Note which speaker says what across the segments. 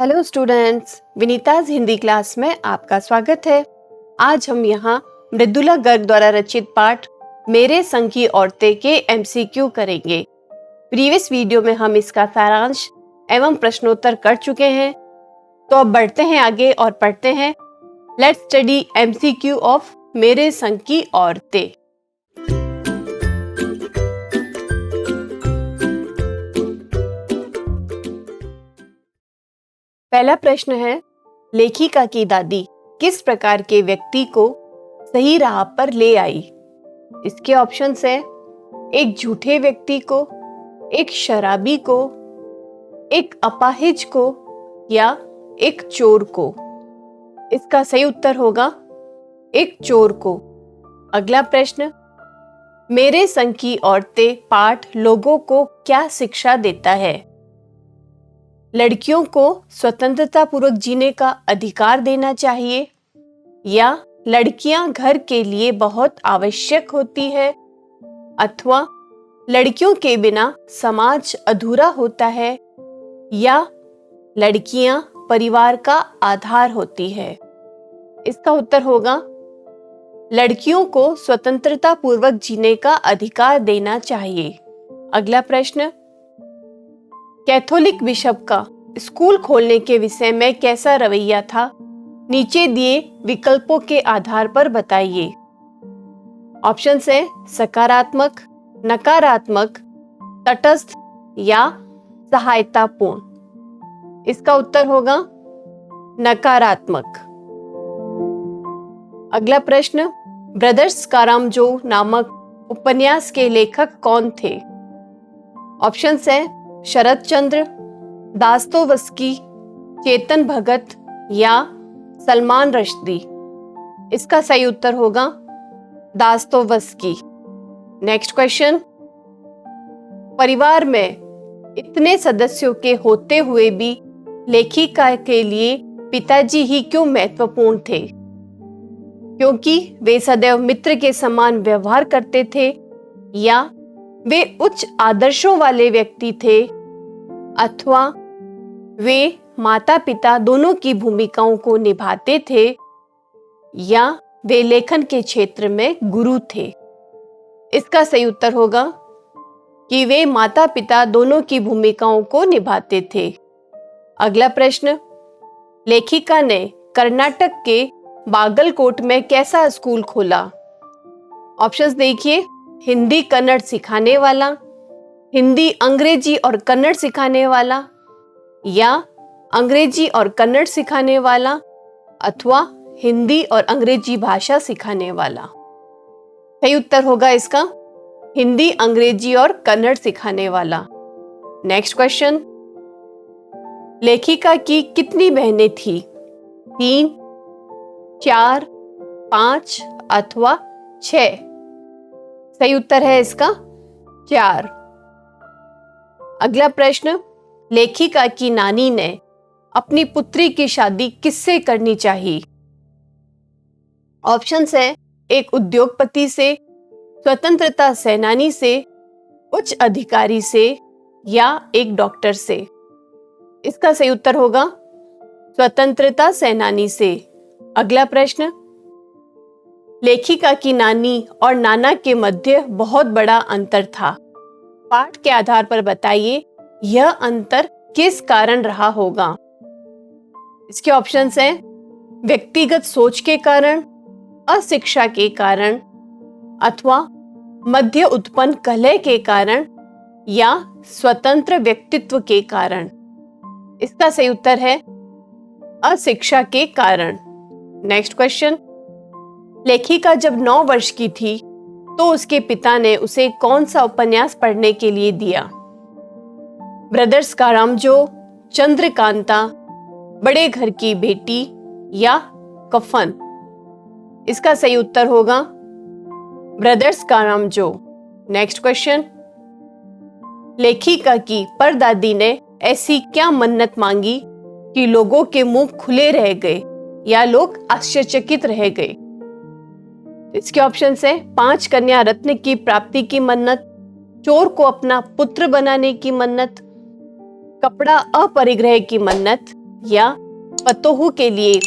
Speaker 1: Hello students, Vinita's Hindi class में आपका स्वागत है। आज हम यहाँ मृदुला गर्ग द्वारा रचित पाठ मेरे संग की औरतें के एमसीक्यू करेंगे। प्रीवियस वीडियो में हम इसका सारांश एवं प्रश्नोत्तर कर चुके हैं, तो अब बढ़ते हैं आगे और पढ़ते हैं। लेट्स स्टडी एमसीक्यू ऑफ मेरे संग की औरतें। पहला प्रश्न है, लेखिका की दादी किस प्रकार के व्यक्ति को सही राह पर ले आई? इसके ऑप्शंस है, एक झूठे व्यक्ति को, एक शराबी को, एक अपाहिज को या एक चोर को। इसका सही उत्तर होगा एक चोर को। अगला प्रश्न, मेरे संग की औरतें पाठ लोगों को क्या शिक्षा देता है? लड़कियों को स्वतंत्रता पूर्वक जीने का अधिकार देना चाहिए या लड़कियां घर के लिए बहुत आवश्यक होती है, अथवा लड़कियों के बिना समाज अधूरा होता है या लड़कियां परिवार का आधार होती है। इसका उत्तर होगा लड़कियों को स्वतंत्रता पूर्वक जीने का अधिकार देना चाहिए। अगला प्रश्न, कैथोलिक बिशप का स्कूल खोलने के विषय में कैसा रवैया था? नीचे दिए विकल्पों के आधार पर बताइए। ऑप्शंस है सकारात्मक, नकारात्मक, तटस्थ या सहायतापूर्ण। इसका उत्तर होगा नकारात्मक। अगला प्रश्न, ब्रदर्स कारामजो नामक उपन्यास के लेखक कौन थे? ऑप्शंस है शरद चंद्र, दास्तोवस्की, चेतन भगत या सलमान रश्दी। इसका सही उत्तर होगा दास्तोवस्की। नेक्स्ट क्वेश्चन, परिवार में इतने सदस्यों के होते हुए भी लेखिका के लिए पिताजी ही क्यों महत्वपूर्ण थे? क्योंकि वे सदैव मित्र के समान व्यवहार करते थे या वे उच्च आदर्शों वाले व्यक्ति थे, अथवा वे माता पिता दोनों की भूमिकाओं को निभाते थे या वे लेखन के क्षेत्र में गुरु थे। इसका सही उत्तर होगा कि वे माता पिता दोनों की भूमिकाओं को निभाते थे। अगला प्रश्न, लेखिका ने कर्नाटक के बागलकोट में कैसा स्कूल खोला? ऑप्शंस देखिए, हिंदी कन्नड़ सिखाने वाला, हिंदी अंग्रेजी और कन्नड़ सिखाने वाला या अंग्रेजी और कन्नड़ सिखाने वाला, अथवा हिंदी और अंग्रेजी भाषा सिखाने वाला। सही उत्तर होगा इसका हिंदी, अंग्रेजी और कन्नड़ सिखाने वाला। नेक्स्ट क्वेश्चन, लेखिका की कितनी बहनें थी? 3, 4, 5 अथवा 6? सही उत्तर है इसका 4। अगला प्रश्न, लेखिका की नानी ने अपनी पुत्री की शादी किससे करनी चाहिए? ऑप्शंस है, एक उद्योगपति से, स्वतंत्रता सेनानी से, उच्च अधिकारी से या एक डॉक्टर से। इसका सही उत्तर होगा स्वतंत्रता सेनानी से। अगला प्रश्न, लेखिका की नानी और नाना के मध्य बहुत बड़ा अंतर था। पाठ के आधार पर बताइए यह अंतर किस कारण रहा होगा? इसके ऑप्शंस हैं, व्यक्तिगत सोच के कारण, अशिक्षा के कारण, अथवा मध्य उत्पन्न कलह के कारण या स्वतंत्र व्यक्तित्व के कारण। इसका सही उत्तर है अशिक्षा के कारण। नेक्स्ट क्वेश्चन, लेखिका जब 9 वर्ष की थी तो उसके पिता ने उसे कौन सा उपन्यास पढ़ने के लिए दिया? ब्रदर्स कारामजो, चंद्रकांता, बड़े घर की बेटी या कफन? इसका सही उत्तर होगा ब्रदर्स कारामजो। नेक्स्ट क्वेश्चन, लेखिका की परदादी ने ऐसी क्या मन्नत मांगी कि लोगों के मुंह खुले रह गए या लोग आश्चर्यचकित रह गए? इसके ऑप्शन है, 5 कन्या रत्न की प्राप्ति की मन्नत, चोर को अपना पुत्र बनाने की मन्नत, कपड़ा अपरिग्रह की मन्नत या पतोहू के लिए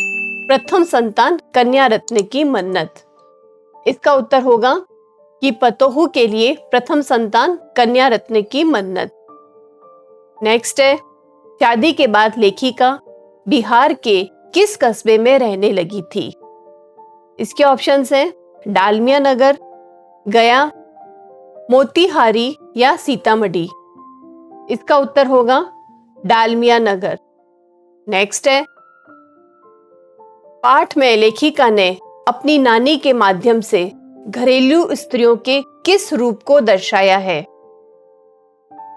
Speaker 1: प्रथम संतान कन्या रत्न की मन्नत? इसका उत्तर होगा कि पतोहू के लिए प्रथम संतान कन्या रत्न की मन्नत। नेक्स्ट है, शादी के बाद लेखिका बिहार के किस कस्बे में रहने लगी थी? इसके ऑप्शंस हैं डालमिया नगर, गया, मोतीहारी या सीतामढ़ी। इसका उत्तर होगा डालमिया नगर। नेक्स्ट है, पाठ में लेखिका ने अपनी नानी के माध्यम से घरेलू स्त्रियों के किस रूप को दर्शाया है?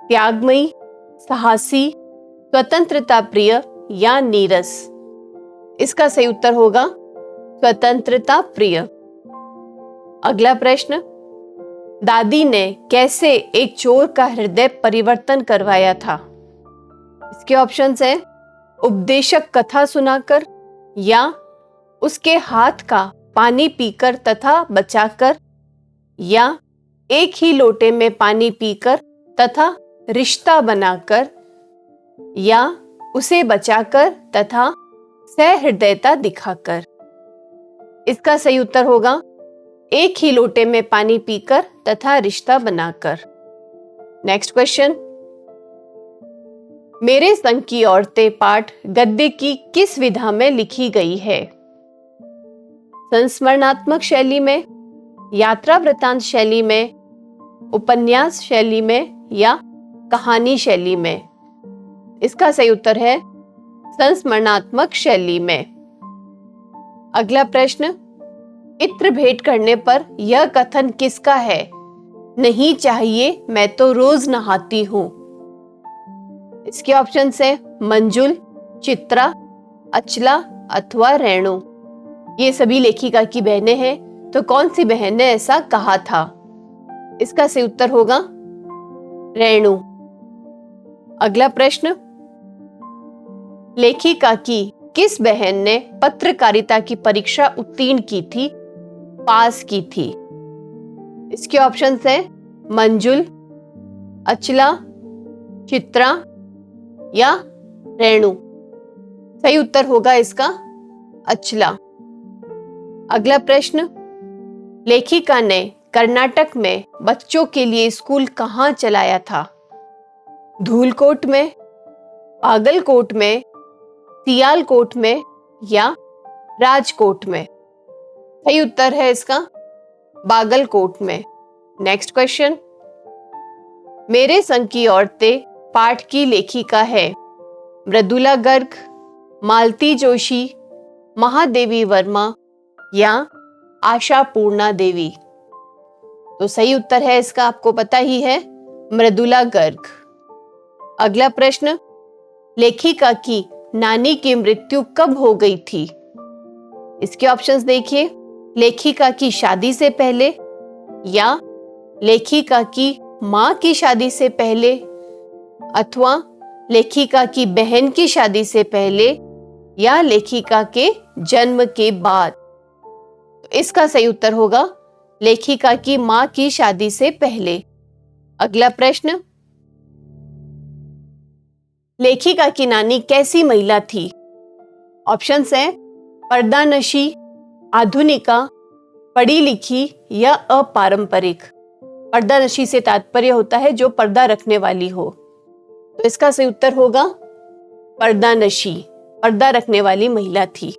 Speaker 1: त्यागमयी, साहसी, स्वतंत्रता प्रिय या नीरस? इसका सही उत्तर होगा स्वतंत्रता प्रिय। अगला प्रश्न, दादी ने कैसे एक चोर का हृदय परिवर्तन करवाया था? इसके ऑप्शंस हैं उपदेशक कथा सुनाकर, या उसके हाथ का पानी पीकर तथा बचाकर, या एक ही लोटे में पानी पीकर तथा रिश्ता बनाकर, या उसे बचाकर तथा सहृदयता दिखाकर? इसका सही उत्तर होगा एक ही लोटे में पानी पीकर तथा रिश्ता बनाकर। नेक्स्ट क्वेश्चन, मेरे संग की औरतें पाठ गद्य की किस विधा में लिखी गई है? संस्मरणात्मक शैली में, यात्रा वृत्तांत शैली में, उपन्यास शैली में या कहानी शैली में? इसका सही उत्तर है संस्मरणात्मक शैली में। अगला प्रश्न, इत्र भेंट करने पर यह कथन किसका है? नहीं चाहिए, मैं तो रोज नहाती हूं। इसके ऑप्शन है मंजुल, चित्रा, अचला अथवा रेणु। ये सभी लेखिका की बहनें हैं, तो कौन सी बहन ने ऐसा कहा था? इसका सही उत्तर होगा रेणु। अगला प्रश्न, लेखिका की किस बहन ने पत्रकारिता की परीक्षा उत्तीर्ण की थी, पास की थी? इसके ऑप्शंस हैं मंजुल, अचला, चित्रा या रेणु। सही उत्तर होगा इसका अचला। अगला प्रश्न, लेखिका ने कर्नाटक में बच्चों के लिए स्कूल कहाँ चलाया था? धूलकोट में, बागलकोट में, सियालकोट में या राजकोट में? सही उत्तर है इसका बागलकोट में। नेक्स्ट क्वेश्चन, मेरे संग की औरतें पाठ की लेखिका है मृदुला गर्ग, मालती जोशी, महादेवी वर्मा या आशा पूर्णा देवी? तो सही उत्तर है इसका, आपको पता ही है, मृदुला गर्ग। अगला प्रश्न, लेखिका की नानी की मृत्यु कब हो गई थी? इसके ऑप्शंस देखिए, लेखिका की शादी से पहले, या लेखिका की मां की शादी से पहले, अथवा लेखिका की बहन की शादी से पहले, या लेखिका के जन्म के बाद? तो इसका सही उत्तर होगा लेखिका की मां की शादी से पहले। अगला प्रश्न, लेखिका की नानी कैसी महिला थी? ऑप्शंस हैं पर्दानशी, आधुनिका, पढ़ी लिखी या अपारंपरिक। पर्दानशी से तात्पर्य होता है जो पर्दा रखने वाली हो, तो इसका सही उत्तर होगा पर्दानशी, पर्दा रखने वाली महिला थी।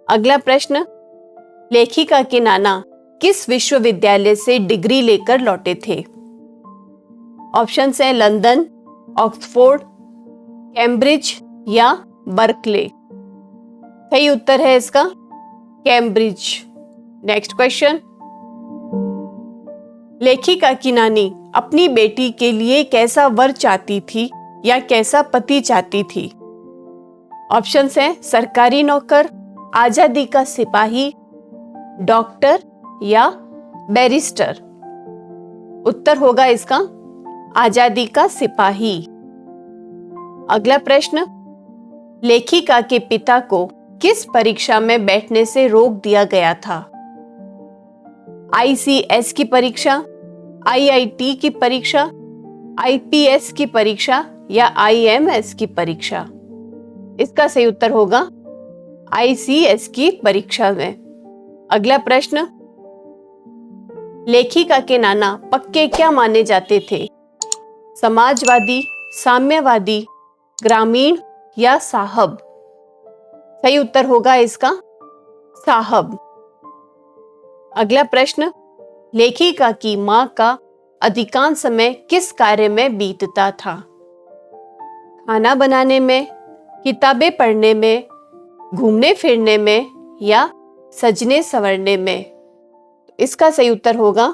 Speaker 1: अगला प्रश्न, लेखिका के नाना किस विश्वविद्यालय से डिग्री लेकर लौटे थे? ऑप्शंस हैं लंदन, ऑक्सफोर्ड, कैम्ब्रिज या बर्कले। सही उत्तर है इसका कैम्ब्रिज। नेक्स्ट क्वेश्चन, लेखिका की नानी अपनी बेटी के लिए कैसा वर चाहती थी या कैसा पति चाहती थी? ऑप्शंस हैं सरकारी नौकर, आजादी का सिपाही, डॉक्टर या बैरिस्टर। उत्तर होगा इसका आजादी का सिपाही। अगला प्रश्न, लेखिका के पिता को किस परीक्षा में बैठने से रोक दिया गया था? ICS की परीक्षा, IIT की परीक्षा, IPS की परीक्षा या IMS की परीक्षा? इसका सही उत्तर होगा ICS की परीक्षा में। अगला प्रश्न, लेखिका के नाना पक्के क्या माने जाते थे? समाजवादी, साम्यवादी, ग्रामीण या साहब? सही उत्तर होगा इसका साहब। अगला प्रश्न, लेखिका की मां का अधिकांश समय किस कार्य में बीतता था? खाना बनाने में, किताबें पढ़ने में, घूमने फिरने में या सजने संवरने में? इसका सही उत्तर होगा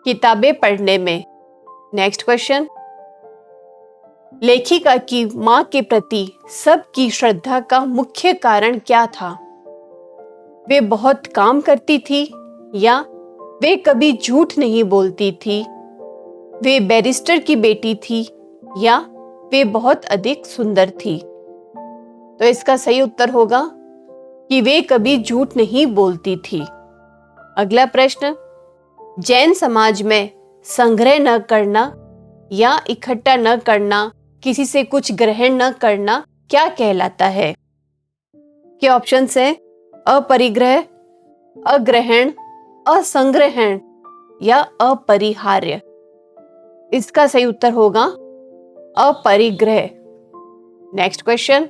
Speaker 1: किताबें पढ़ने में। नेक्स्ट क्वेश्चन, लेखिका की मां के प्रति सबकी श्रद्धा का मुख्य कारण क्या था? वे बहुत काम करती थी या वे कभी झूठ नहीं बोलती थी? वे बैरिस्टर की बेटी थी या वे बहुत अधिक सुंदर थी? तो इसका सही उत्तर होगा कि वे कभी झूठ नहीं बोलती थी। अगला प्रश्न, जैन समाज में संग्रह न करना या इकट्ठा न करना, किसी से कुछ ग्रहण न करना क्या कहलाता है? के ऑप्शंस हैं अपरिग्रह, अग्रहण, असंग्रहण या अपरिहार्य। इसका सही उत्तर होगा अपरिग्रह। नेक्स्ट क्वेश्चन,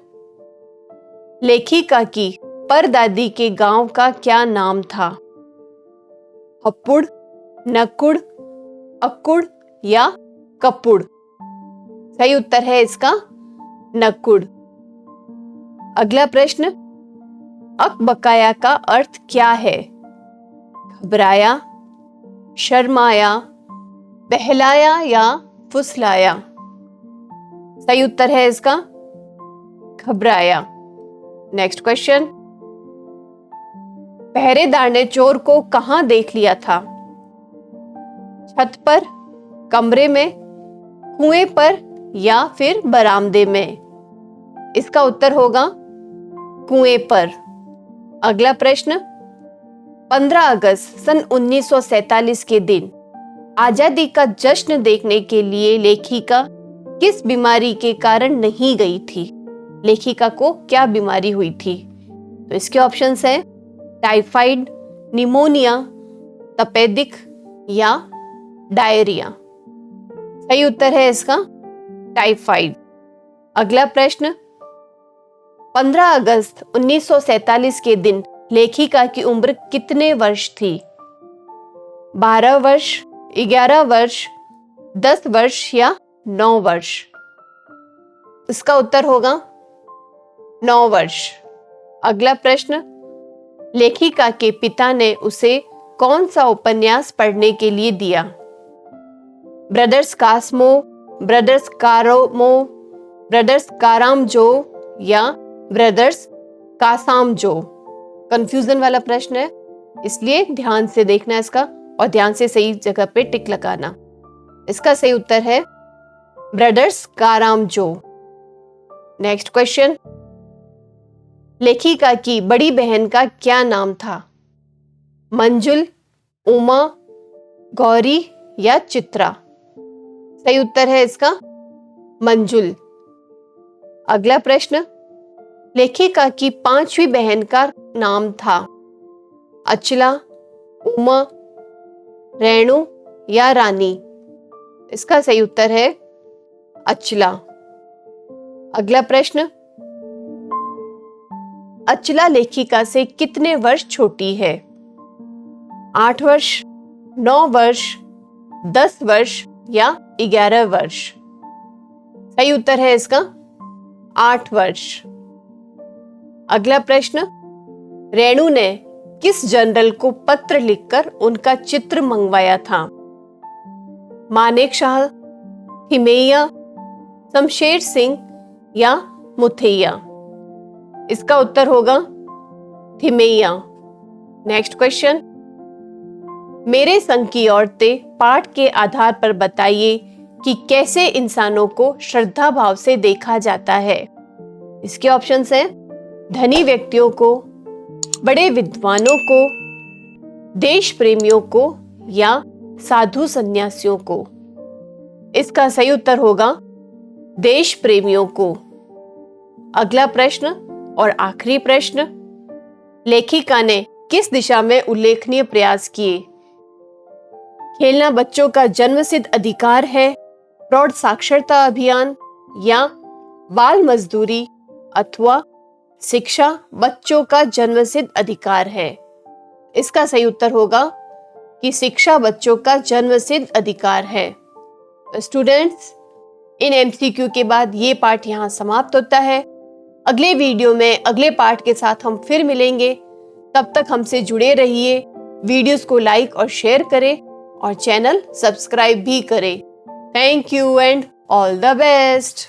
Speaker 1: लेखिका की परदादी के गांव का क्या नाम था? हप्पुड़, नकुड़, अक्कुड़ या कप्पुड़? सही उत्तर है इसका नकुड़। अगला प्रश्न, अकबकाया का अर्थ क्या है? घबराया, शर्माया, बहलाया या फुसलाया? सही उत्तर है इसका घबराया। नेक्स्ट क्वेश्चन, पहरेदार ने चोर को कहां देख लिया था? छत पर, कमरे में, कुएं पर या फिर बरामदे में? इसका उत्तर होगा कुएं पर। अगला प्रश्न, 15 अगस्त सन 1947 के दिन आजादी का जश्न देखने के लिए लेखिका किस बीमारी के कारण नहीं गई थी? लेखिका को क्या बीमारी हुई थी? तो इसके ऑप्शंस हैं टाइफाइड, निमोनिया, तपेदिक या डायरिया। सही उत्तर है इसका टाइफाइड। अगला प्रश्न, 15 अगस्त 1947 के दिन लेखिका की उम्र कितने वर्ष थी? 12 वर्ष, 11 वर्ष, 10 वर्ष या 9 वर्ष? इसका उत्तर होगा 9 वर्ष। अगला प्रश्न, लेखिका के पिता ने उसे कौन सा उपन्यास पढ़ने के लिए दिया? ब्रदर्स कास्मो, ब्रदर्स कारोमो, ब्रदर्स कारामजो या ब्रदर्स कासामजो? कंफ्यूजन वाला प्रश्न है, इसलिए ध्यान से देखना इसका और ध्यान से सही जगह पे टिक लगाना। इसका सही उत्तर है ब्रदर्स कारामजो। नेक्स्ट क्वेश्चन, लेखिका की बड़ी बहन का क्या नाम था? मंजुल, उमा, गौरी या चित्रा? सही उत्तर है इसका मंजुल। अगला प्रश्न, लेखिका की 5वीं बहन का नाम था? अचला, उमा, रेणु या रानी? इसका सही उत्तर है अचला। अगला प्रश्न, अचला लेखिका से कितने वर्ष छोटी है? 8 वर्ष, 9 वर्ष, 10 वर्ष या 11 वर्ष? सही उत्तर है इसका 8 वर्ष। अगला प्रश्न, रेणु ने किस जनरल को पत्र लिखकर उनका चित्र मंगवाया था? मानेक शाह, हिमैया, शमशेर सिंह या मुथैया? इसका उत्तर होगा थिमैया। नेक्स्ट क्वेश्चन, मेरे संग की औरतें पाठ के आधार पर बताइए कि कैसे इंसानों को श्रद्धा भाव से देखा जाता है। इसके ऑप्शंस हैं धनी व्यक्तियों को, बड़े विद्वानों को, देश प्रेमियों को या साधु सन्यासियों को? इसका सही उत्तर होगा देश प्रेमियों को। अगला प्रश्न और आखिरी प्रश्न, लेखिका ने किस दिशा में उल्लेखनीय प्रयास किए? खेलना बच्चों का जन्मसिद्ध अधिकार है, प्रौढ़ साक्षरता अभियान, या बाल मजदूरी, अथवा शिक्षा बच्चों का जन्मसिद्ध अधिकार है। इसका सही उत्तर होगा कि शिक्षा बच्चों का जन्मसिद्ध अधिकार है। स्टूडेंट्स, इन एमसीक्यू के बाद ये पार्ट यहाँ समाप्त होता है। अगले वीडियो में अगले पार्ट के साथ हम फिर मिलेंगे। तब तक हमसे जुड़े रहिए, वीडियोस को लाइक और शेयर करें और चैनल सब्सक्राइब भी करें। Thank you and all the best.